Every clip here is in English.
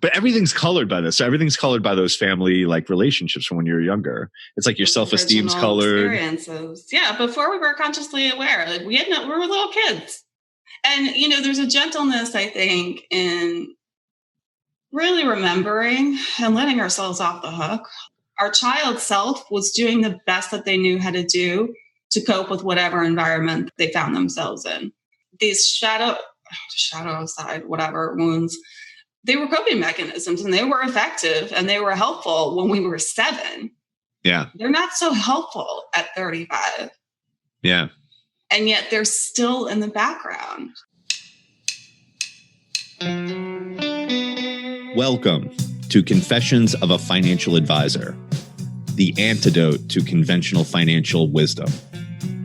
But everything's colored by this. So everything's colored by those family like relationships from when you're younger. It's like your self-esteem's colored. Experiences. Yeah, before we were consciously aware, like we were little kids. And, there's a gentleness, I think, in really remembering and letting ourselves off the hook. Our child self was doing the best that they knew how to do to cope with whatever environment they found themselves in. These shadow side, whatever wounds, they were coping mechanisms and they were effective and they were helpful when we were 7. Yeah. They're not so helpful at 35. Yeah. And yet they're still in the background. Welcome to Confessions of a Financial Advisor, the antidote to conventional financial wisdom.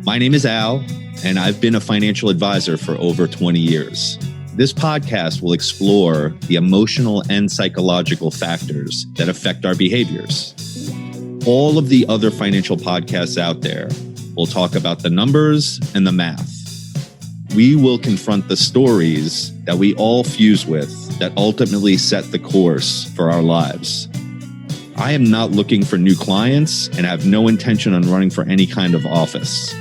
My name is Al, and I've been a financial advisor for over 20 years. This podcast will explore the emotional and psychological factors that affect our behaviors. All of the other financial podcasts out there will talk about the numbers and the math. We will confront the stories that we all fuse with that ultimately set the course for our lives. I am not looking for new clients and have no intention on running for any kind of office.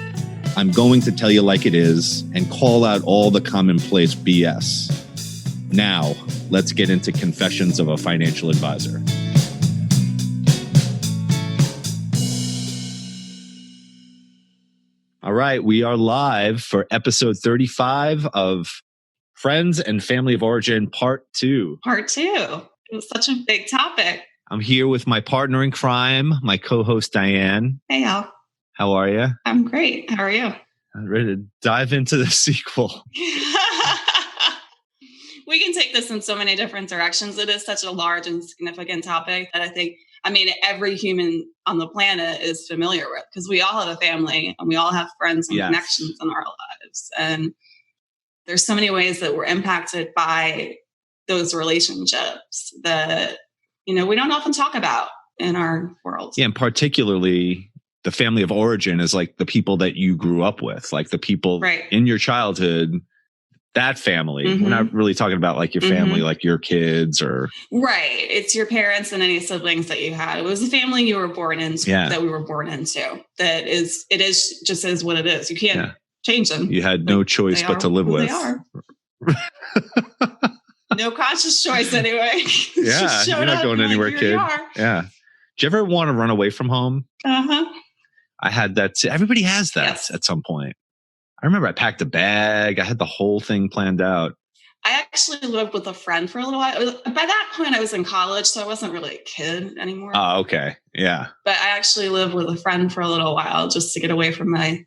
I'm going to tell you like it is and call out all the commonplace BS. Now, let's get into Confessions of a Financial Advisor. All right, we are live for episode 35 of Friends and Family of Origin, Part 2. Part 2. It was such a big topic. I'm here with my partner in crime, my co-host, Diane. Hey, Al. How are you? I'm great. How are you? I'm ready to dive into the sequel. We can take this in so many different directions. It is such a large and significant topic that I think, every human on the planet is familiar with because we all have a family and we all have friends and connections in our lives. And there's so many ways that we're impacted by those relationships that, we don't often talk about in our world. Yeah, and particularly the family of origin is like the people that you grew up with, like the people in your childhood, that family. Mm-hmm. We're not really talking about like your family, like your kids or. Right. It's your parents and any siblings that you had. It was the family you were born into, that we were born into. It is just is what it is. You can't change them. You had no choice but to live with. They are. No conscious choice anyway. Yeah. You're not going anywhere, kid. Yeah. Did you ever want to run away from home? Uh-huh. I had that too. Everybody has that at some point. I remember I packed a bag. I had the whole thing planned out. I actually lived with a friend for a little while. By that point, I was in college, so I wasn't really a kid anymore. Oh, okay. Yeah. But I actually lived with a friend for a little while just to get away from my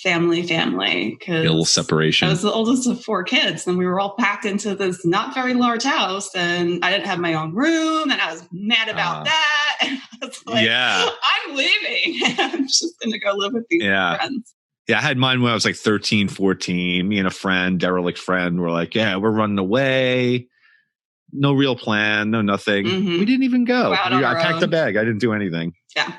family. A little separation. I was the oldest of 4 kids, and we were all packed into this not very large house, and I didn't have my own room, and I was mad about that. And I was like, I'm leaving. I'm just going to go live with these friends. Yeah, I had mine when I was like 13, 14. Me and a friend, derelict friend, were like, we're running away. No real plan, no nothing. Mm-hmm. We didn't even go. I packed a bag. I didn't do anything. Yeah.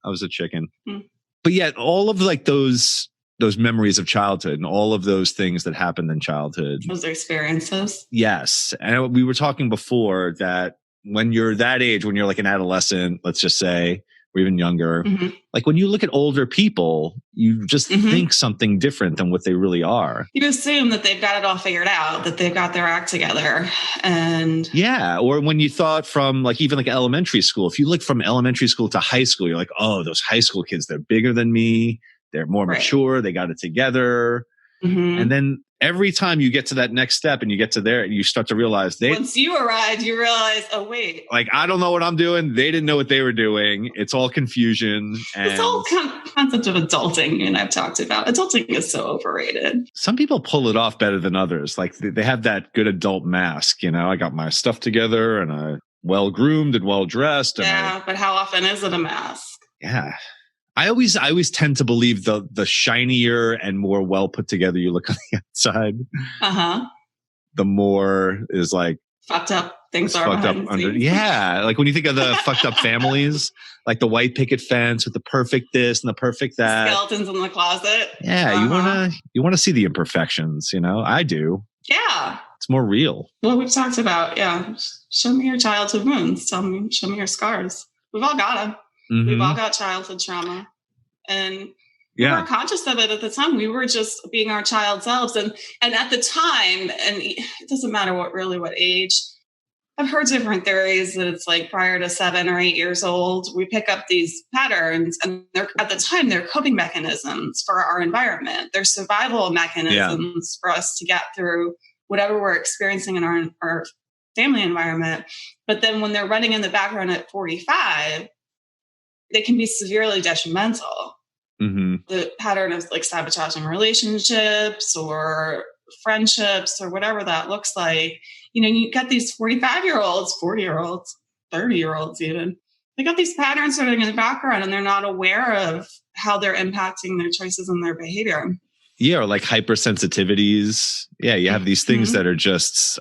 I was a chicken. Mm-hmm. But yet all of like those memories of childhood and all of those things that happened in childhood. Those experiences. Yes. And we were talking before that when you're that age, when you're like an adolescent, let's just say, or even younger, like when you look at older people, you just think something different than what they really are. You assume that they've got it all figured out, that they've got their act together. And or when you thought from like even like elementary school, if you look from elementary school to high school, you're like, oh, those high school kids, they're bigger than me. They're more mature. They got it together. Mm-hmm. And then every time you get to that next step and you get to there and you start to realize once you arrive, you realize, oh, wait. Like, I don't know what I'm doing. They didn't know what they were doing. It's all confusion. And this whole concept of adulting, and I've talked about, adulting is so overrated. Some people pull it off better than others. Like they have that good adult mask. I got my stuff together and I well-groomed and well-dressed. But how often is it a mask? Yeah. I always tend to believe the shinier and more well put together you look on the outside, the more is like fucked up things are fucked up under. Yeah, like when you think of the fucked up families, like the white picket fence with the perfect this and the perfect that, skeletons in the closet. Yeah, you wanna see the imperfections. I do. Yeah. It's more real. Well, we've talked about, show me your childhood wounds. Show me your scars. We've all got them. Mm-hmm. We've all got childhood trauma. And we weren't conscious of it at the time. We were just being our child selves. And at the time, and it doesn't matter what age, I've heard different theories that it's like prior to 7 or 8 years old, we pick up these patterns, and at the time, they're coping mechanisms for our environment. They're survival mechanisms for us to get through whatever we're experiencing in our family environment. But then when they're running in the background at 45, they can be severely detrimental. Mm-hmm. The pattern of like sabotaging relationships or friendships or whatever that looks like. You got these 45-year-olds, 40-year-olds, 30-year-olds even. They got these patterns running in the background, and they're not aware of how they're impacting their choices and their behavior. Yeah, or like hypersensitivities. Yeah, you have these things that are just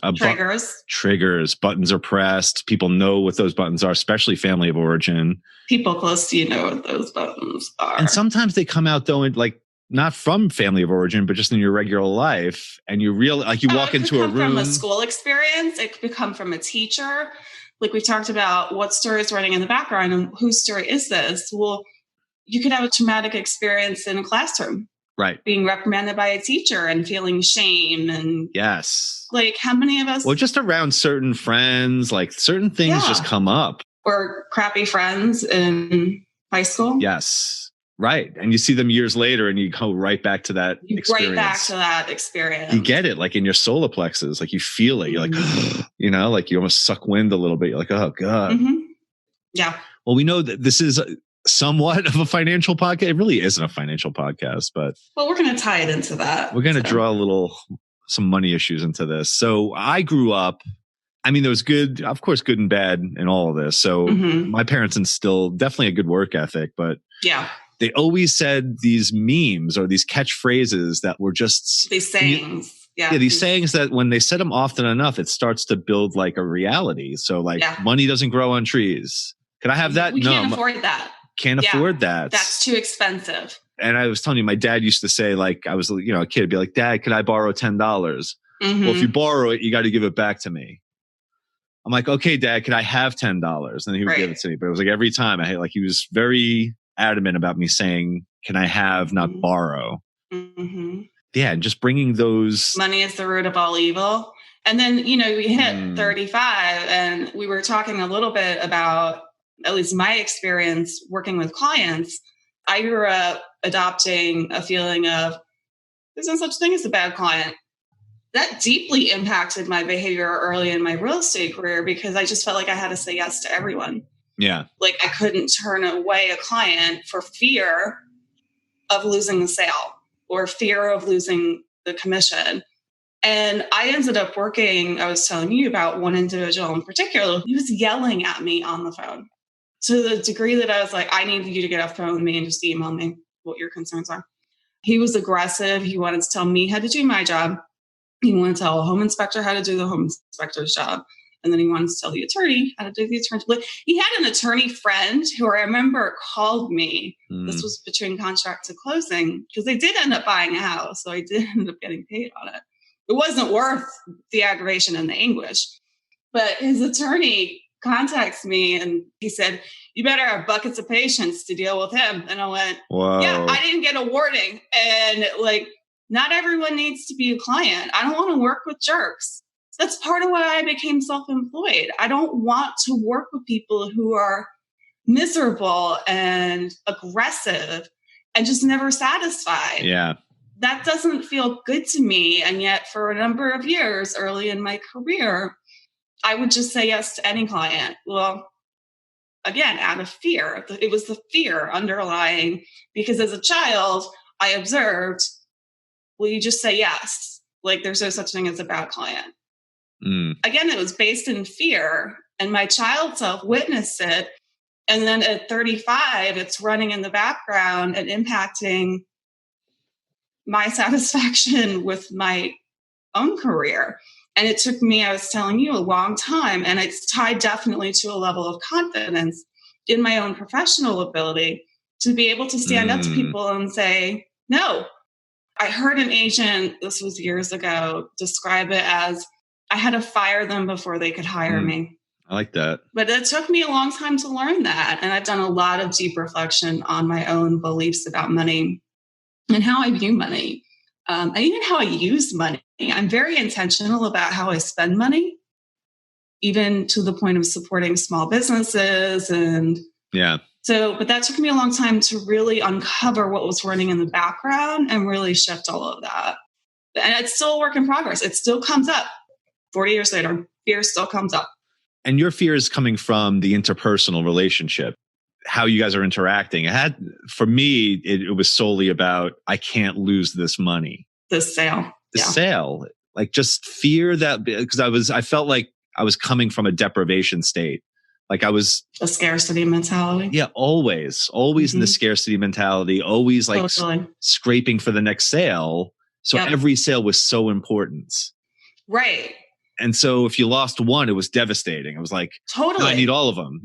triggers. Buttons are pressed. People know what those buttons are, especially family of origin. People close to you know what those buttons are. And sometimes they come out though, like not from family of origin, but just in your regular life, and you walk into a room. From a school experience, it could come from a teacher. Like we talked about, what story is running in the background, and whose story is this? Well, you could have a traumatic experience in a classroom. Right. Being reprimanded by a teacher and feeling shame. And yes. Like how many of us? Well, just around certain friends, like certain things just come up. Or crappy friends in high school. Yes. Right. And you see them years later and you go right back to that experience. Right back to that experience. You get it like in your solar plexus, like you feel it. You're like, like you almost suck wind a little bit. You're like, oh God. Mm-hmm. Yeah. Well, we know that this is somewhat of a financial podcast. It really isn't a financial podcast, but we're going to tie it into that. We're going to draw some money issues into this. So I grew up, there was good and bad in all of this. So my parents instilled definitely a good work ethic, but they always said these memes or these catchphrases that were just these sayings. These sayings that when they said them often enough, it starts to build like a reality. So like money doesn't grow on trees. Can I have that? We can't afford that. Can't afford that. That's too expensive. And I was telling you, my dad used to say, like, I was, a kid, be like, Dad, could I borrow $10? Well, if you borrow it, you got to give it back to me. I'm like, okay, Dad, could I have $10? And he would give it to me. But it was like every time he was very adamant about me saying, can I have, not borrow? Mm-hmm. Yeah. And just bringing those. Money is the root of all evil. And then, we hit 35 and we were talking a little bit about, at least my experience working with clients. I grew up adopting a feeling of there's no such thing as a bad client. That deeply impacted my behavior early in my real estate career because I just felt like I had to say yes to everyone. Yeah. Like I couldn't turn away a client for fear of losing the sale or fear of losing the commission. And I ended up working, I was telling you about one individual in particular, he was yelling at me on the phone. To the degree that I was like, I need you to get off the phone with me and just email me what your concerns are. He was aggressive. He wanted to tell me how to do my job. He wanted to tell a home inspector how to do the home inspector's job. And then he wanted to tell the attorney how to do the attorney. He had an attorney friend who I remember called me. This was between contract to closing because they did end up buying a house. So I did end up getting paid on it. It wasn't worth the aggravation and the anguish. But his attorney contacts me and he said, you better have buckets of patience to deal with him. And I went, whoa. Yeah, I didn't get a warning. And not everyone needs to be a client. I don't want to work with jerks. That's part of why I became self-employed. I don't want to work with people who are miserable and aggressive and just never satisfied. Yeah. That doesn't feel good to me. And yet for a number of years early in my career, I would just say yes to any client. Well, again, out of fear. It was the fear underlying, because as a child, I observed, well, you just say yes. Like there's no such thing as a bad client. Again, it was based in fear, and my child self witnessed it. And then at 35, it's running in the background and impacting my satisfaction with my own career. And it took me, I was telling you, a long time. And it's tied definitely to a level of confidence in my own professional ability to be able to stand up to people and say, no. I heard an agent, this was years ago, describe it as I had to fire them before they could hire me. I like that. But it took me a long time to learn that. And I've done a lot of deep reflection on my own beliefs about money and how I view money. And even how I use money. I'm very intentional about how I spend money, even to the point of supporting small businesses. And but that took me a long time to really uncover what was running in the background and really shift all of that. And it's still a work in progress. It still comes up 40 years later. Fear still comes up. And your fear is coming from the interpersonal relationship, how you guys are interacting. For me, it was solely about, I can't lose this money. The sale. Sale. Like just fear that, because I felt like I was coming from a deprivation state. Like I was a scarcity mentality. Yeah, always in the scarcity mentality, always like scraping for the next sale. So every sale was so important. Right. And so if you lost one, it was devastating. I was like, totally, I need all of them,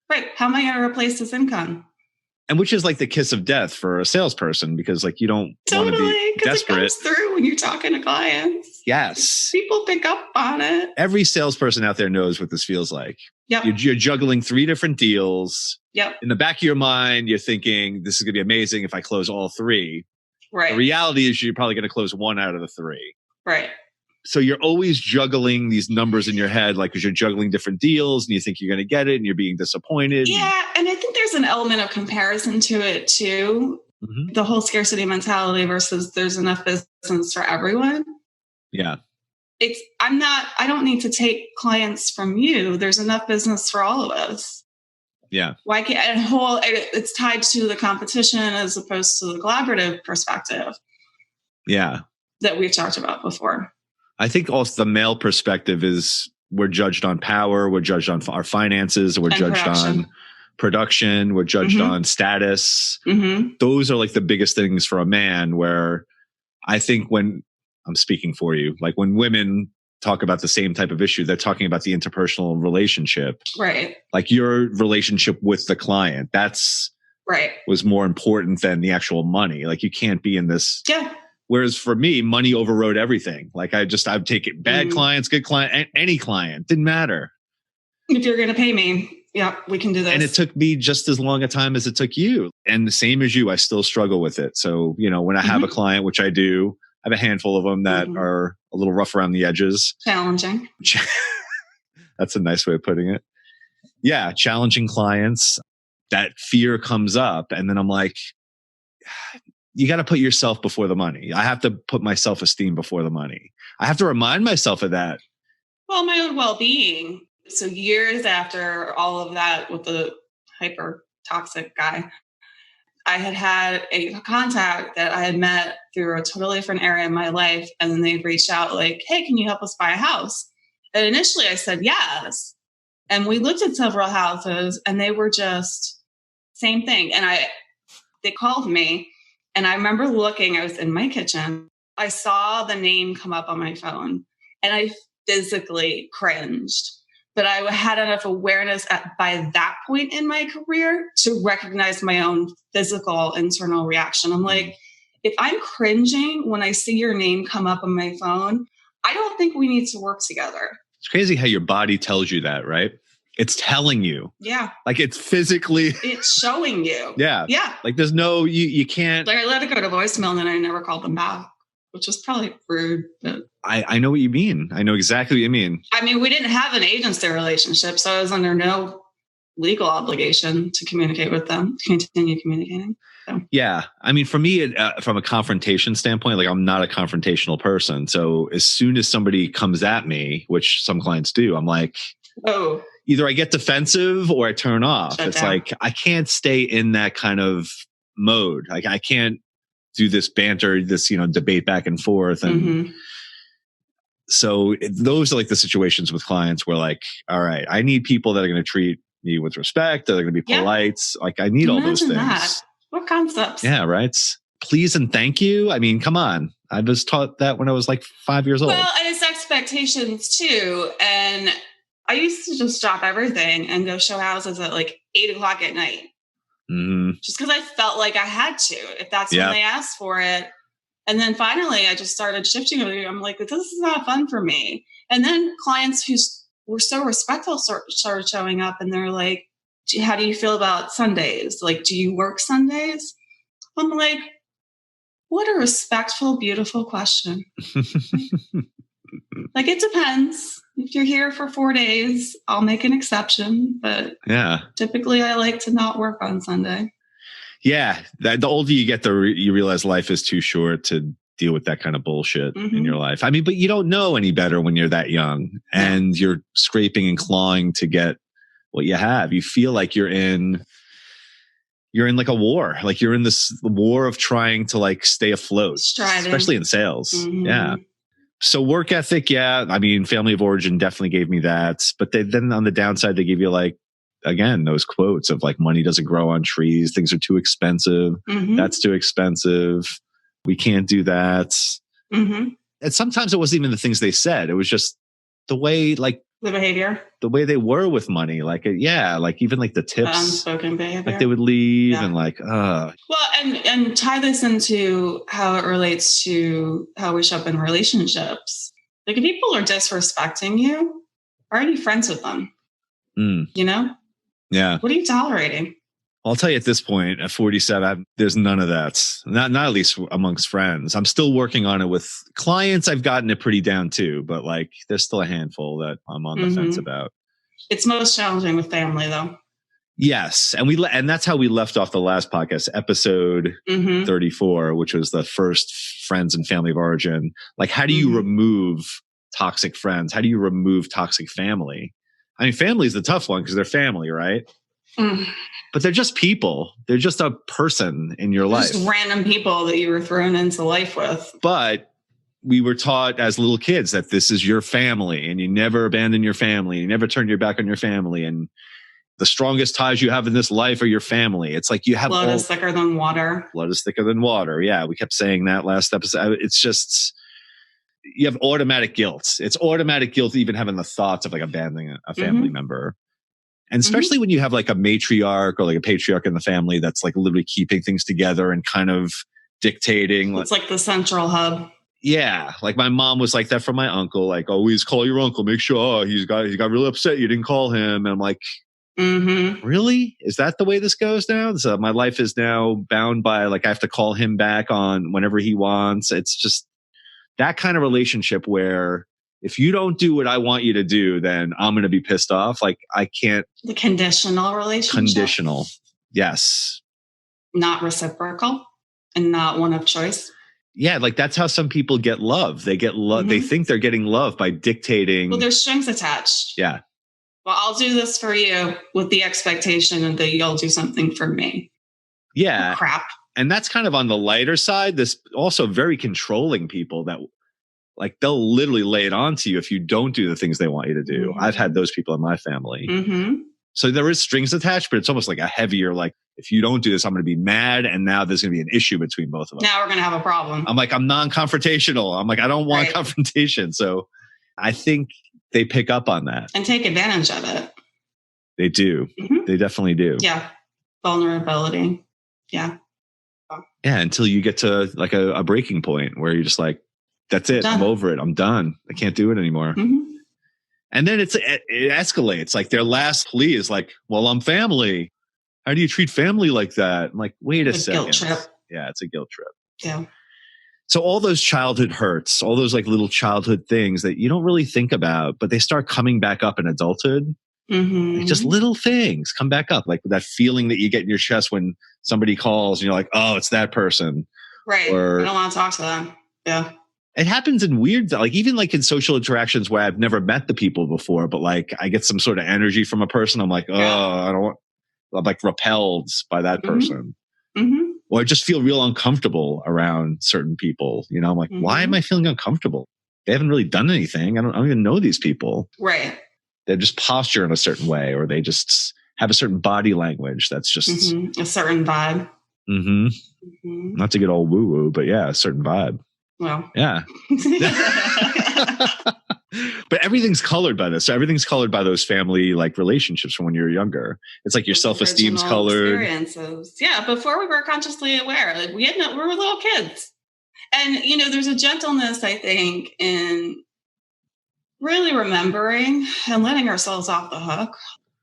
Right. How am I going to replace this income? And which is like the kiss of death for a salesperson, because like you don't want to be desperate. It comes through when you're talking to clients. Yes. People pick up on it. Every salesperson out there knows what this feels like. Yep. You're juggling 3 different deals. Yep. In the back of your mind, you're thinking, this is going to be amazing if I close all 3. Right. The reality is you're probably going to close 1 out of the 3. Right. So you're always juggling these numbers in your head, like because you're juggling different deals and you think you're going to get it and you're being disappointed. Yeah. And I think there's an element of comparison to it too. Mm-hmm. The whole scarcity mentality versus there's enough business for everyone. Yeah. I don't need to take clients from you. There's enough business for all of us. Yeah. Why can't it's tied to the competition as opposed to the collaborative perspective. Yeah. That we've talked about before. I think also the male perspective is we're judged on power, we're judged on our finances, we're judged on production, we're judged on status. Mm-hmm. Those are like the biggest things for a man, where I think when I'm speaking for you, like when women talk about the same type of issue, they're talking about the interpersonal relationship. Right. Like your relationship with the client. Was more important than the actual money. Like you can't be in this. Yeah. Whereas for me, money overrode everything. Like I'd take it bad clients, good client, any client, didn't matter. If you're going to pay me, we can do this. And it took me just as long a time as it took you. And the same as you, I still struggle with it. So, when I have a client, which I do, I have a handful of them that are a little rough around the edges. Challenging. That's a nice way of putting it. Yeah. Challenging clients. That fear comes up. And then I'm like, you got to put yourself before the money. I have to put my self-esteem before the money. I have to remind myself of that. Well, my own well-being. So years after all of that with the hyper toxic guy, I had a contact that I had met through a totally different area in my life. And then they reached out like, hey, can you help us buy a house? And initially I said, yes. And we looked at several houses and they were just same thing. And they called me. And I remember looking, I was in my kitchen. I saw the name come up on my phone and I physically cringed. But I had enough awareness by that point in my career to recognize my own physical internal reaction. I'm like, if I'm cringing when I see your name come up on my phone, I don't think we need to work together. It's crazy how your body tells you that, right? It's telling you. Yeah. Like it's physically. It's showing you. Yeah. Yeah. Like there's no, you can't. Like I let it go to voicemail and then I never called them back, which was probably rude. But I know what you mean. I know exactly what you mean. I mean, we didn't have an agency relationship, so I was under no legal obligation to communicate with them, to continue communicating. So. Yeah. I mean, for me, from a confrontation standpoint, like I'm not a confrontational person. So as soon as somebody comes at me, which some clients do, I'm like, oh. Either I get defensive or I turn off. Shut it's down. Like, I can't stay in that kind of mode. Like I can't do this banter, this, debate back and forth. And so those are like the situations with clients where like, all right, I need people that are going to treat me with respect. That are going to be polite. Like I need all those things. That. What concepts? Yeah. Right. Please and thank you. I mean, come on. I was taught that when I was like 5 years old. Well, and it's expectations too. And I used to just drop everything and go show houses at like 8:00 at night. Just because I felt like I had to. If that's when they asked for it, And then finally, I just started shifting. I'm like, this is not fun for me. And then clients who were so respectful started showing up, and they're like, how do you feel about Sundays? Like, do you work Sundays? I'm like, what a respectful, beautiful question. Like, it depends. If you're here for 4 days, I'll make an exception. But typically I like to not work on Sunday. Yeah. The older you get, you realize life is too short to deal with that kind of bullshit in your life. I mean, but you don't know any better when you're that young and you're scraping and clawing to get what you have. You feel like you're in like a war, like you're in this war of trying to like stay afloat, especially in sales. Yeah. So work ethic. Yeah. I mean, family of origin definitely gave me that, but then on the downside, they give you like, again, those quotes of like, money doesn't grow on trees. Things are too expensive. That's too expensive. We can't do that. And sometimes it wasn't even the things they said. It was just the way, like the behavior, the way they were with money. Like, like even like the tips, unspoken behavior, like they would leave and like, well, and tie this into how it relates to how we show up in relationships. Like, if people are disrespecting you, are you friends with them? You know? Yeah. What are you tolerating? I'll tell you at this point, at 47, there's none of that. Not at least amongst friends. I'm still working on it with clients. I've gotten it pretty down too, but like there's still a handful that I'm on the fence about. It's most challenging with family though. Yes. And that's how we left off the last podcast, episode 34, which was the first friends and family of origin. Like, how do you remove toxic friends? How do you remove toxic family? I mean, family is the tough one because they're family, right? But they're just people. They're just a person in your life. Just random people that you were thrown into life with. But we were taught as little kids that this is your family and you never abandon your family. You never turn your back on your family. And the strongest ties you have in this life are your family. It's like you have blood is thicker than water. Blood is thicker than water. Yeah, we kept saying that last episode. It's just, you have automatic guilt. It's automatic guilt even having the thoughts of like abandoning a family member. And especially when you have like a matriarch or like a patriarch in the family that's like literally keeping things together and kind of dictating. It's like the central hub. Yeah. Like my mom was like that from my uncle. Like, always call your uncle. Make sure he got really upset you didn't call him. And I'm like, really? Is that the way this goes now? So my life is now bound by like I have to call him back on whenever he wants. It's just that kind of relationship where if you don't do what I want you to do, then I'm going to be pissed off. Like I can't. The conditional relationship. Conditional. Yes. Not reciprocal and not one of choice. Yeah. Like that's how some people get love. They get love. They think they're getting love by dictating. Well, there's strings attached. Yeah. Well, I'll do this for you with the expectation that you'll do something for me. Yeah. Oh, crap. And that's kind of on the lighter side. This also very controlling people that like they'll literally lay it on to you if you don't do the things they want you to do. I've had those people in my family. So there is strings attached, but it's almost like a heavier, like if you don't do this, I'm going to be mad. And now there's going to be an issue between both of us. Now we're going to have a problem. I'm like, I'm non-confrontational. I'm like, I don't want confrontation. So I think they pick up on that. And take advantage of it. They do. They definitely do. Yeah. Vulnerability. Yeah. Yeah. Until you get to like a breaking point where you're just like, that's it. I'm over it. I'm done. I can't do it anymore. And then it escalates. Like their last plea is like, well, I'm family. How do you treat family like that? I'm like, wait a second. Guilt trip. Yeah, it's a guilt trip. Yeah. So all those childhood hurts, all those like little childhood things that you don't really think about, but they start coming back up in adulthood. Like just little things come back up. Like that feeling that you get in your chest when somebody calls and you're like, oh, it's that person. Right. Or, I don't want to talk to them. Yeah. It happens in weird, like even like in social interactions where I've never met the people before, but like I get some sort of energy from a person. I'm like, I'm like repelled by that person. Or I just feel real uncomfortable around certain people. You know, I'm like, why am I feeling uncomfortable? They haven't really done anything. I don't even know these people. Right. They just posture in a certain way, or they just have a certain body language. That's just a certain vibe. Not to get all woo woo, but yeah, a certain vibe. Well, yeah. But everything's colored by this. So everything's colored by those family like relationships from when you're younger. It's like your self-esteem's colored. Experiences. Yeah. Before we were consciously aware, like we were little kids. And, there's a gentleness, I think, in really remembering and letting ourselves off the hook.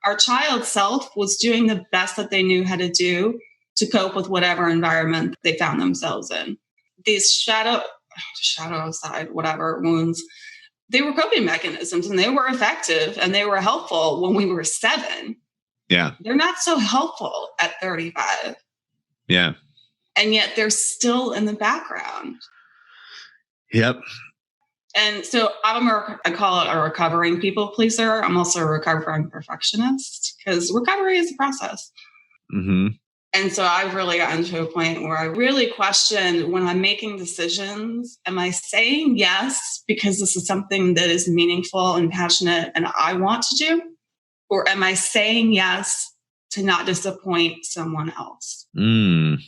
Our child self was doing the best that they knew how to do to cope with whatever environment they found themselves in. These shadow side, whatever wounds, they were coping mechanisms and they were effective and they were helpful when we were 7. Yeah. They're not so helpful at 35. Yeah. And yet they're still in the background. Yep. And so I call it a recovering people pleaser. I'm also a recovering perfectionist because recovery is a process. Mm-hmm. And so I've really gotten to a point where I really question when I'm making decisions, am I saying yes because this is something that is meaningful and passionate and I want to do? Or am I saying yes to not disappoint someone else? Mm.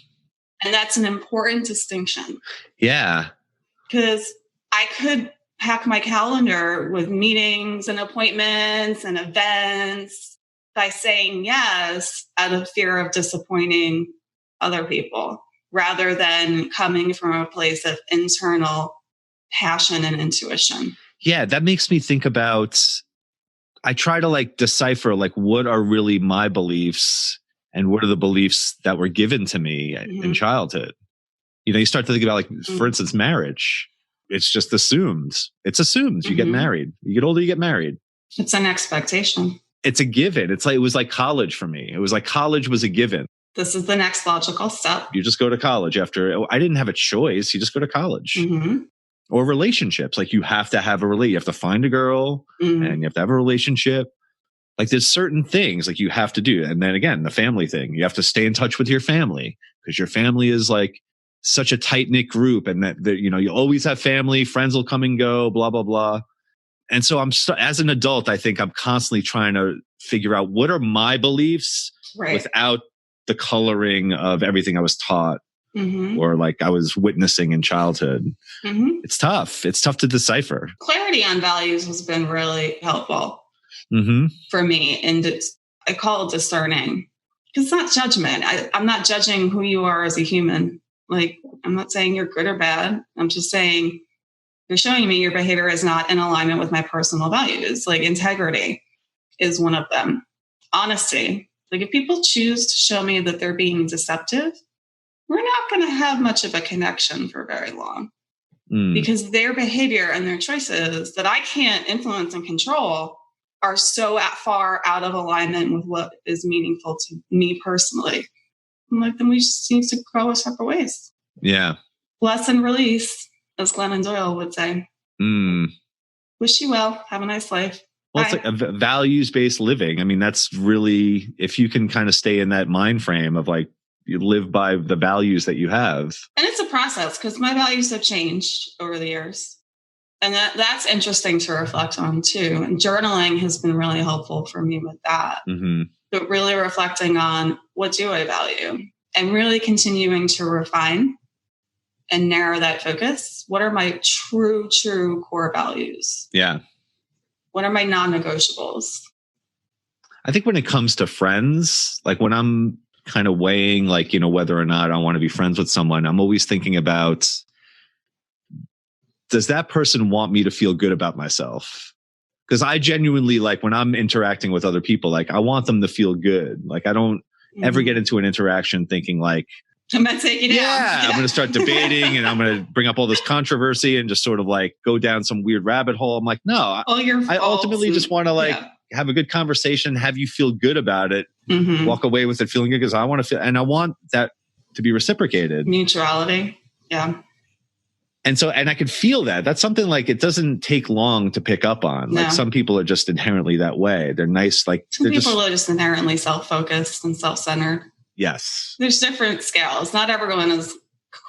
And that's an important distinction. Yeah. Because I could pack my calendar with meetings and appointments and events by saying yes out of fear of disappointing other people rather than coming from a place of internal passion and intuition. Yeah, that makes me think about, I try to decipher what are really my beliefs and what are the beliefs that were given to me in childhood. You start to think about for instance, marriage. It's just assumed. It's assumed you get married. You get older, you get married. It's an expectation. It's a given. It was like college for me. It was like college was a given. This is the next logical step. You just go to college after. I didn't have a choice. You just go to college. Mm-hmm. Or relationships. You have to have a relationship. You have to find a girl and you have to have a relationship. There's certain things you have to do. And then again, the family thing. You have to stay in touch with your family because your family is such a tight-knit group, and that you always have family, friends will come and go, blah blah blah. And so as an adult, I think I'm constantly trying to figure out what are my beliefs without the coloring of everything I was taught or I was witnessing in childhood. It's tough to decipher. Clarity on values has been really helpful for me, and I call it discerning because it's not judgment. I'm not judging who you are as a human. I'm not saying you're good or bad. I'm just saying you're showing me your behavior is not in alignment with my personal values. Integrity is one of them. Honesty. If people choose to show me that they're being deceptive, we're not going to have much of a connection for very long because their behavior and their choices that I can't influence and control are so far out of alignment with what is meaningful to me personally. Then we just need to go our separate ways. Yeah. Bless and release, as Glennon Doyle would say. Wish you well. Have a nice life. Well, it's a values-based living. I mean, that's really, if you can kind of stay in that mind frame of you live by the values that you have. And it's a process because my values have changed over the years. And that's interesting to reflect on too. And journaling has been really helpful for me with that. But really reflecting on what do I value and really continuing to refine and narrow that focus. What are my true core values? Yeah. What are my non-negotiables? I think when it comes to friends, when I'm kind of weighing, whether or not I want to be friends with someone, I'm always thinking about, does that person want me to feel good about myself? Because I genuinely, when I'm interacting with other people, I want them to feel good. I don't ever get into an interaction thinking I'm going to take you down. Yeah, I'm going to start debating and I'm going to bring up all this controversy and just sort of go down some weird rabbit hole. I'm no, I ultimately just want to have a good conversation, have you feel good about it, walk away with it feeling good because I want to feel, and I want that to be reciprocated. Mutuality. Yeah. And so, and I could feel that. That's something it doesn't take long to pick up on. No. Some people are just inherently that way. They're nice. Some people are just inherently self-focused and self-centered. Yes. There's different scales. Not everyone is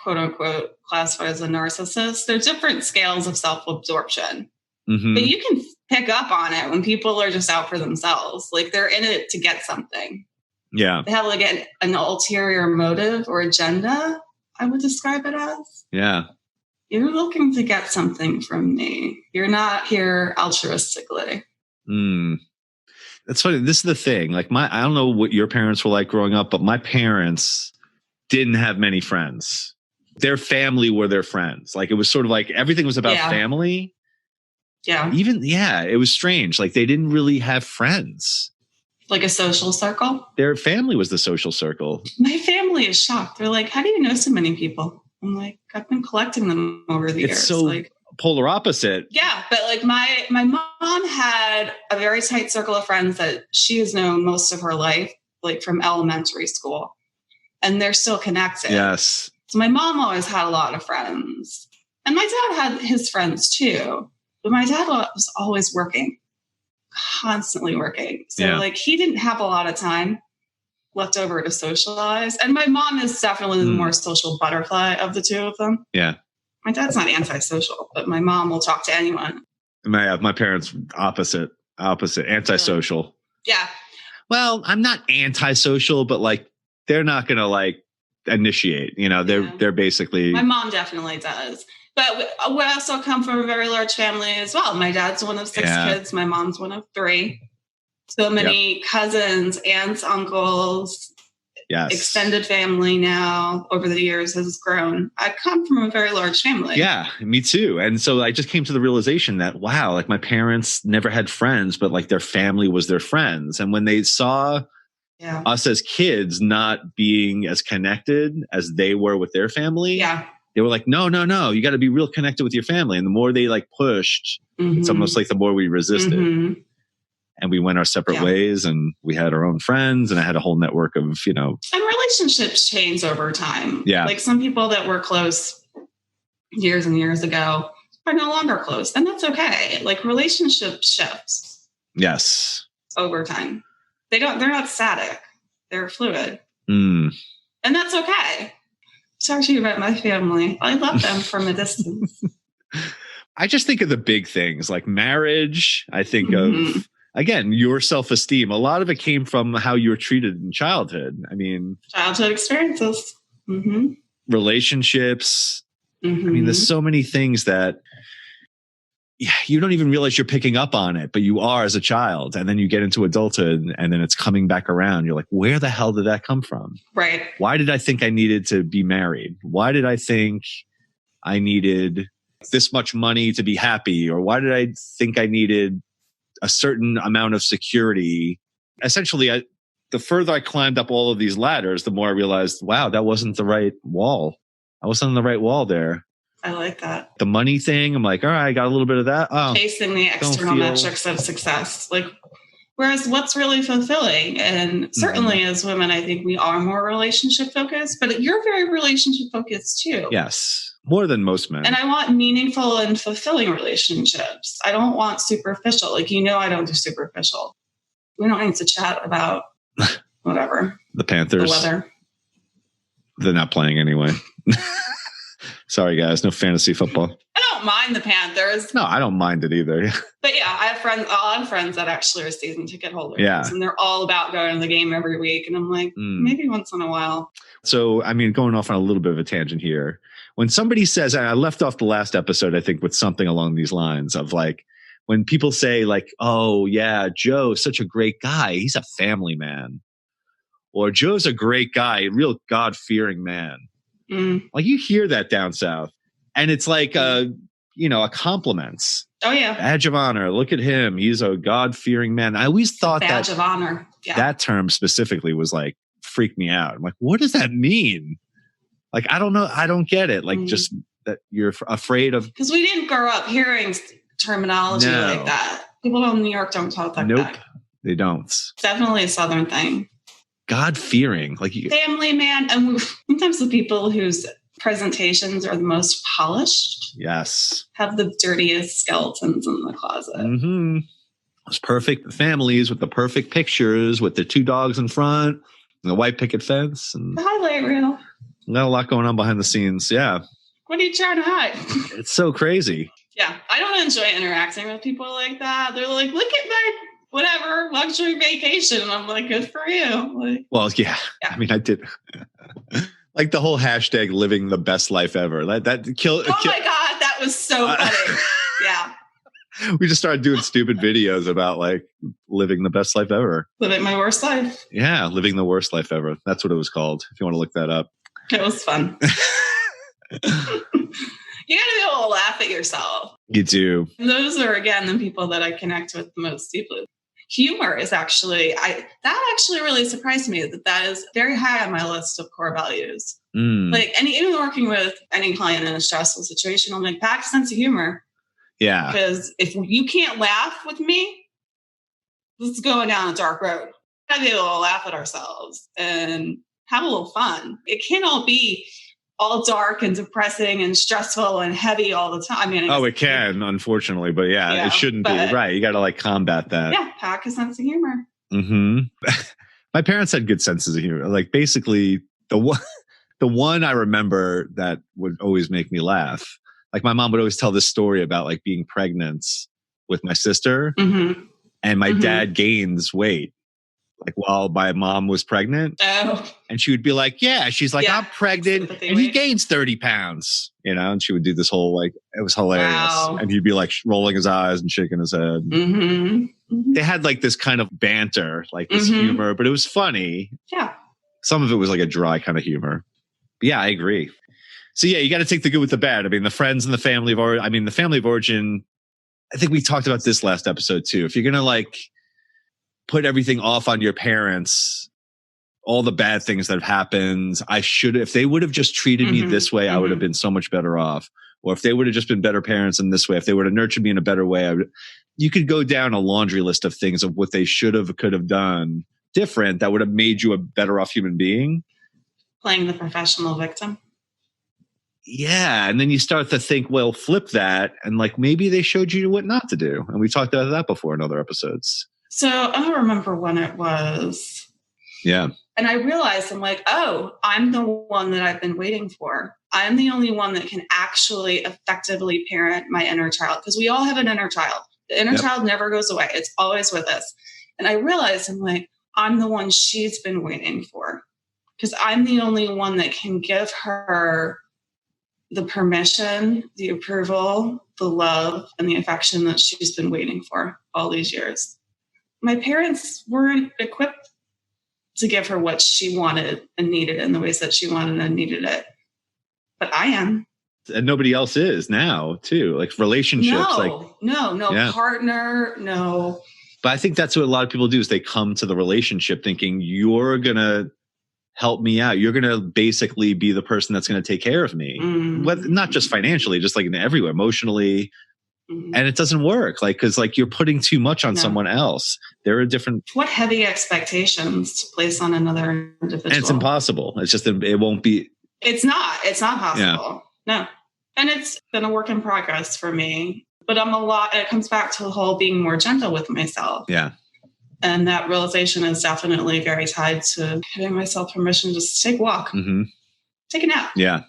quote unquote classified as a narcissist. There's different scales of self-absorption. But you can pick up on it when people are just out for themselves. They're in it to get something. Yeah. They have an ulterior motive or agenda, I would describe it as. Yeah. You're looking to get something from me. You're not here altruistically. That's funny. This is the thing. I don't know what your parents were like growing up, but my parents didn't have many friends. their family were their friends. Like it was sort of like everything was about family. Yeah. It was strange. Like they didn't really have friends. Like a social circle? Their family was the social circle. My family is shocked. They're like, how do you know so many people? I'm like, I've been collecting them over the years. It's so like polar opposite. Yeah, but like my mom had a very tight circle of friends that she has known most of her life, like from elementary school. And they're still connected. Yes. So my mom always had a lot of friends. And my dad had his friends too. But my dad was always working, constantly working. So like he didn't have a lot of time left over to socialize. And my mom is definitely the more social butterfly of the two of them. Yeah. My dad's not antisocial, but my mom will talk to anyone. My parents opposite, antisocial. Yeah. Well, I'm not antisocial, but like they're not going to like initiate, they're basically. My mom definitely does. But we also come from a very large family as well. My dad's one of 6 kids. My mom's one of 3. So many cousins, aunts, uncles, extended family now over the years has grown. I come from a very large family. Yeah, me too. And so I just came to the realization that, wow, like my parents never had friends, but like their family was their friends. And when they saw us as kids not being as connected as they were with their family, they were like, no, you got to be real connected with your family. And the more they like pushed, it's almost like the more we resisted. And we went our separate ways and we had our own friends and I had a whole network of, And relationships change over time. Yeah. Like some people that were close years and years ago are no longer close. And that's okay. Like relationship shifts. Yes. Over time. They're not static. They're fluid. And that's okay. Talk to you about my family. I love them from a distance. I just think of the big things like marriage. I think of, again, your self-esteem. A lot of it came from how you were treated in childhood. I mean, childhood experiences, relationships. I mean, there's so many things that you don't even realize you're picking up on it, but you are as a child. And then you get into adulthood and then it's coming back around. You're like, where the hell did that come from? Right. Why did I think I needed to be married? Why did I think I needed this much money to be happy? Or why did I think I needed a certain amount of security? Essentially, the further I climbed up all of these ladders, the more I realized, wow, that wasn't the right wall. I wasn't on the right wall there. I like that. The money thing, I'm like, all right, I got a little bit of that. Oh, chasing the external metrics of success. Like, whereas what's really fulfilling, and certainly as women, I think we are more relationship focused, but you're very relationship focused too. Yes. More than most men. And I want meaningful and fulfilling relationships. I don't want superficial. Like, I don't do superficial. We don't need to chat about whatever. The Panthers. The weather. They're not playing anyway. Sorry, guys. No fantasy football. I don't mind the Panthers. No, I don't mind it either. But yeah, I have a lot of friends that actually are season ticket holders. Yeah. And they're all about going to the game every week. And I'm like, maybe once in a while. So, I mean, going off on a little bit of a tangent here. When somebody says, and I left off the last episode, I think, with something along these lines of like, when people say like, oh yeah, Joe's such a great guy. He's a family man. Or Joe's a great guy, a real God-fearing man. Like you hear that down south. And it's like, a compliments. Oh yeah. Badge of honor. Look at him. He's a God-fearing man. I always thought badge of honor. Yeah. That term specifically was like, freaked me out. I'm like, what does that mean? Like, I don't know. I don't get it. Like just that you're afraid of. Because we didn't grow up hearing terminology like that. People in New York don't talk like that. Nope, they don't. It's definitely a Southern thing. God-fearing. Like family man. And sometimes the people whose presentations are the most polished. Yes. Have the dirtiest skeletons in the closet. Those perfect families with the perfect pictures with the 2 dogs in front and the white picket fence. And the highlight reel. Not a lot going on behind the scenes. Yeah. What are you trying to hide? It's so crazy. Yeah. I don't enjoy interacting with people like that. They're like, look at my whatever luxury vacation. And I'm like, good for you. Like, well, yeah. I mean, I did like the whole hashtag living the best life ever. That killed. Oh my God. That was so funny. Yeah. We just started doing stupid videos about like living the best life ever. Living my worst life. Yeah. Living the worst life ever. That's what it was called. If you want to look that up. It was fun. You got to be able to laugh at yourself. You do. And those are, again, the people that I connect with the most deeply. Humor is actually, that actually really surprised me that is very high on my list of core values. Like, and even working with any client in a stressful situation, I'm like, pack a sense of humor. Yeah. Because if you can't laugh with me, this is going down a dark road. We gotta be able to laugh at ourselves and have a little fun. It can't all be all dark and depressing and stressful and heavy all the time. I mean, it can, unfortunately, but yeah, it shouldn't be. Right. You got to like combat that. Yeah. Pack a sense of humor. My parents had good senses of humor. Like basically the one I remember that would always make me laugh. Like my mom would always tell this story about like being pregnant with my sister and my dad gains weight. Like while my mom was pregnant. Oh. And she would be like, yeah, she's like, I'm pregnant and he gains 30 pounds, you know? And she would do this whole, like, it was hilarious. Wow. And he'd be like rolling his eyes and shaking his head. They had like this kind of banter, like this humor, but it was funny. Yeah. Some of it was like a dry kind of humor. But yeah, I agree. So yeah, you got to take the good with the bad. I mean, the friends and the family of origin, the family of origin, I think we talked about this last episode too. If you're going to like, put everything off on your parents, all the bad things that have happened. If they would have just treated me this way, I would have been so much better off. Or if they would have just been better parents in this way, if they would have nurtured me in a better way, you could go down a laundry list of things of what they could have done different that would have made you a better off human being. Playing the professional victim. Yeah. And then you start to think, well, flip that. And like, maybe they showed you what not to do. And we talked about that before in other episodes. So I don't remember when it was. Yeah. And I realized I'm like, oh, I'm the one that I've been waiting for. I'm the only one that can actually effectively parent my inner child. Because we all have an inner child. The inner child never goes away. It's always with us. And I realized I'm like, I'm the one she's been waiting for. Because I'm the only one that can give her the permission, the approval, the love, and the affection that she's been waiting for all these years. My parents weren't equipped to give her what she wanted and needed in the ways that she wanted and needed it. But I am. And nobody else is now, too. Like relationships. No partner, no. But I think that's what a lot of people do is they come to the relationship thinking you're going to help me out. You're going to basically be the person that's going to take care of me. Not just financially, just like in every way, emotionally. And it doesn't work, like, because like you're putting too much on someone else. There are different. What heavy expectations to place on another individual? And it's impossible. It's just it won't be. It's not possible. No, and it's been a work in progress for me. But it comes back to the whole being more gentle with myself. Yeah. And that realization is definitely very tied to giving myself permission to just take a walk, take a nap. Yeah.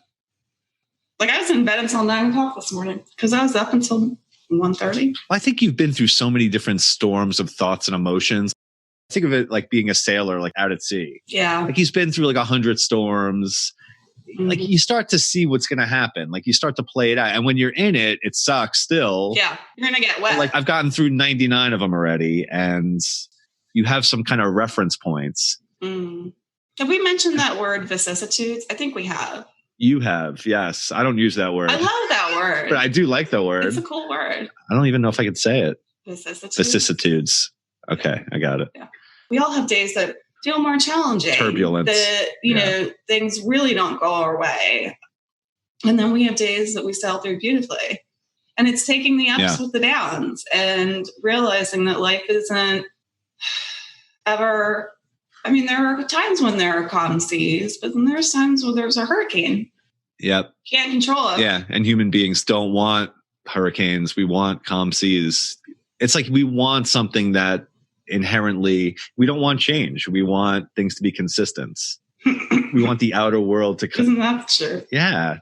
Like I was in bed until 9:00 this morning because I was up until 1:30. I think you've been through so many different storms of thoughts and emotions. Think of it like being a sailor, like out at sea. Yeah. Like he's been through like 100 storms. Like you start to see what's going to happen. Like you start to play it out. And when you're in it, it sucks still. Yeah. You're going to get wet. Like I've gotten through 99 of them already. And you have some kind of reference points. Have we mentioned that word vicissitudes? I think we have. You have, yes. I don't use that word. I love that word. But I do like that word. It's a cool word. I don't even know if I could say it. Vicissitudes. Okay, I got it. Yeah. We all have days that feel more challenging. Turbulence. That, you know, things really don't go our way. And then we have days that we sail through beautifully. And it's taking the ups with the downs and realizing that life isn't ever... I mean, there are times when there are calm seas, but then there's times where there's a hurricane. Yep. Can't control it. Yeah. And human beings don't want hurricanes. We want calm seas. It's like we want something that inherently, we don't want change. We want things to be consistent. We want the outer world to... Isn't that true? Yeah,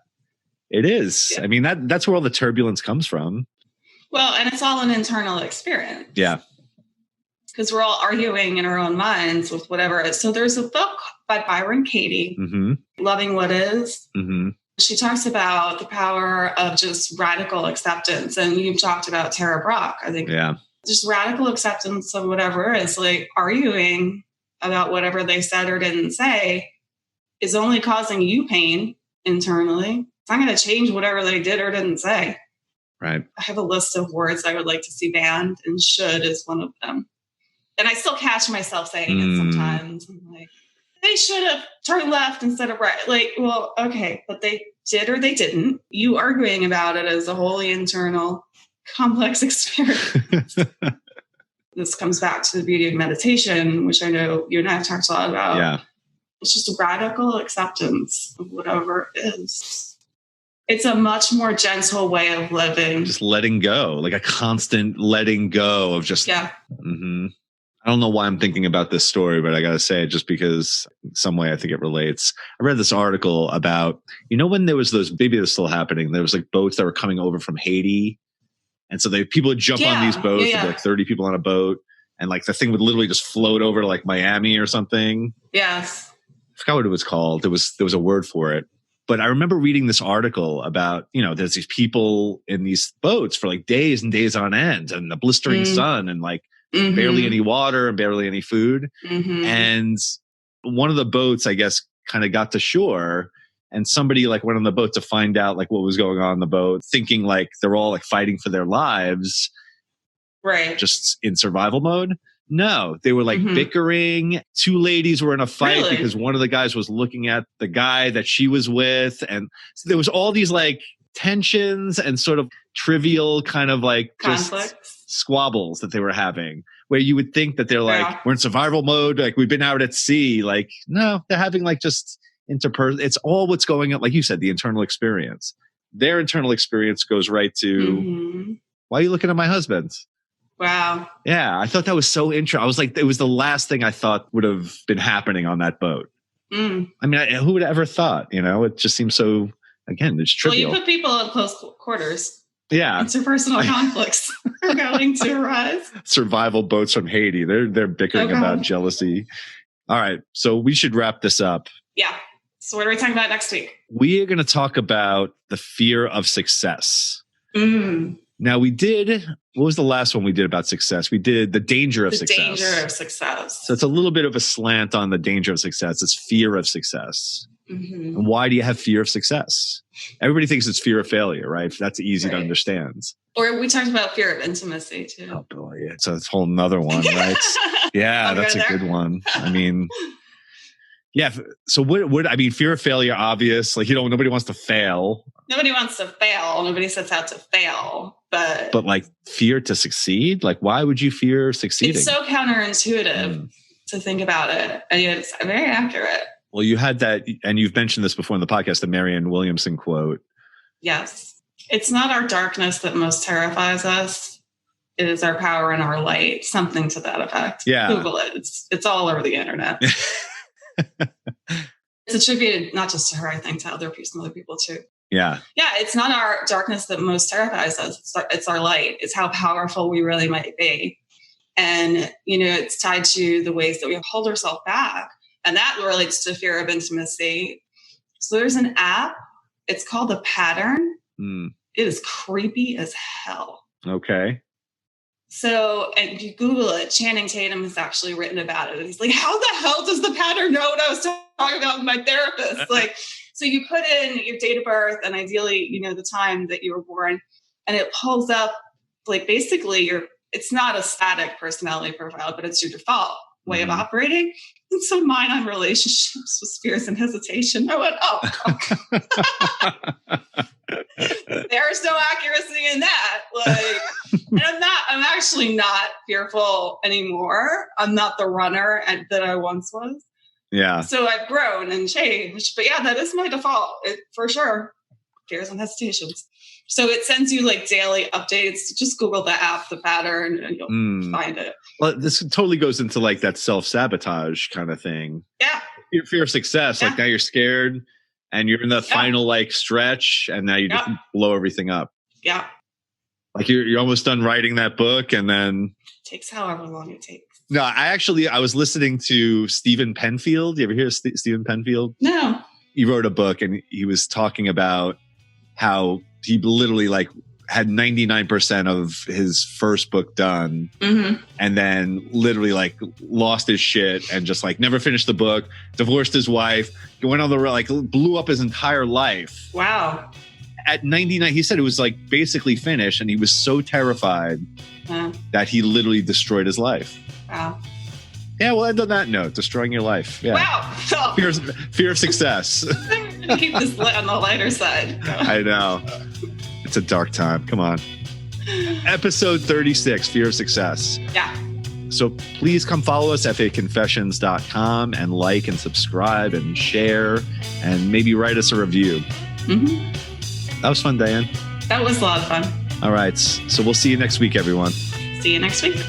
it is. Yeah. I mean, that's where all the turbulence comes from. Well, and it's all an internal experience. Yeah. Because we're all arguing in our own minds with whatever it is. So there's a book by Byron Katie, Loving What Is. She talks about the power of just radical acceptance. And you've talked about Tara Brach, I think. Yeah. Just radical acceptance of whatever is, like arguing about whatever they said or didn't say is only causing you pain internally. So I'm going to change whatever they did or didn't say. Right. I have a list of words I would like to see banned, and should is one of them. And I still catch myself saying it sometimes. I'm like, they should have turned left instead of right. Like, well, okay, but they did or they didn't. You arguing about it is a wholly internal, complex experience. This comes back to the beauty of meditation, which I know you and I have talked a lot about. Yeah. It's just a radical acceptance of whatever it is. It's a much more gentle way of living. Just letting go, like a constant letting go of just. Yeah. Mm-hmm. I don't know why I'm thinking about this story, but I got to say it just because in some way I think it relates. I read this article about, when there was those, maybe it's still happening, there was like boats that were coming over from Haiti. And so people would jump on these boats, there'd be like 30 people on a boat. And like the thing would literally just float over to like Miami or something. Yes. I forgot what it was called. There was a word for it. But I remember reading this article about, there's these people in these boats for like days and days on end, and the blistering sun, and like barely any water and barely any food. And one of the boats, I guess, kind of got to shore, and somebody like went on the boat to find out like what was going on the boat, thinking like they're all like fighting for their lives. Right. Just in survival mode. No, they were like bickering. Two ladies were in a fight because one of the guys was looking at the guy that she was with. And so there was all these like tensions and sort of trivial kind of like conflicts, just squabbles that they were having, where you would think that they're like, we're in survival mode. Like we've been out at sea. Like, no, they're having like just it's all what's going on. Like you said, the internal experience, their internal experience goes right to, why are you looking at my husband? Wow. Yeah, I thought that was so interesting. I was like, it was the last thing I thought would have been happening on that boat. I mean, who would have ever thought? It just seems so, again, it's trivial. Well, you put people in close quarters. Yeah. Interpersonal conflicts are going to arise. Survival boats from Haiti. They're bickering about jealousy. All right, so we should wrap this up. Yeah. So what are we talking about next week? We are going to talk about the fear of success. Now what was the last one we did about success? We did the danger of success. The danger of success. So it's a little bit of a slant on the danger of success. It's fear of success. And why do you have fear of success? Everybody thinks it's fear of failure, right? That's easy to understand. Or we talked about fear of intimacy too. Oh boy, it's a whole nother one, right? Yeah, that's a good one. I mean, yeah. So fear of failure, obvious. Like, nobody wants to fail. Nobody wants to fail. Nobody sets out to fail. But like fear to succeed? Like, why would you fear succeeding? It's so counterintuitive to think about it. And yet it's very accurate. Well, you had that, and you've mentioned this before in the podcast, the Marianne Williamson quote. Yes. It's not our darkness that most terrifies us. It is our power and our light. Something to that effect. Yeah. Google it. It's all over the internet. It's attributed not just to her, I think, to some other people too. Yeah. Yeah. It's not our darkness that most terrifies us. It's our light. It's how powerful we really might be. And, it's tied to the ways that we hold ourselves back. And that relates to fear of intimacy. So there's an app. It's called The Pattern. It is creepy as hell. Okay. So, and if you Google it, Channing Tatum has actually written about it. He's like, how the hell does The Pattern know what I was talking about with my therapist? Like, so you put in your date of birth and ideally, the time that you were born, and it pulls up like basically it's not a static personality profile, but it's your default way of operating. And so mine on relationships with fears and hesitation. I went, there's no accuracy in that. Like, and I'm actually not fearful anymore. I'm not the runner that I once was. Yeah. So I've grown and changed. But yeah, that is my default for sure. Fears and hesitations. So it sends you like daily updates. Just Google the app, The Pattern, and you'll find it. Well, this totally goes into like that self-sabotage kind of thing. Yeah. Your fear of success. Like now you're scared and you're in the final like stretch and now you just blow everything up. Yeah. Like you're almost done writing that book and then. It takes however long it takes. No, I was listening to Stephen Penfield. You ever hear of Stephen Penfield? No. He wrote a book and he was talking about how he literally like had 99% of his first book done, and then literally like lost his shit and just like never finished the book, divorced his wife, went on the road, like blew up his entire life. Wow. At 99, he said it was like basically finished, and he was so terrified that he literally destroyed his life. Wow. Yeah, we'll end on that note, destroying your life. Yeah. Wow. So, fear of success. keep this on the lighter side. I know. It's a dark time. Come on. Episode 36, Fear of Success. Yeah. So please come follow us, faconfessions.com, and like and subscribe and share and maybe write us a review. That was fun, Diane. That was a lot of fun. All right. So we'll see you next week, everyone. See you next week.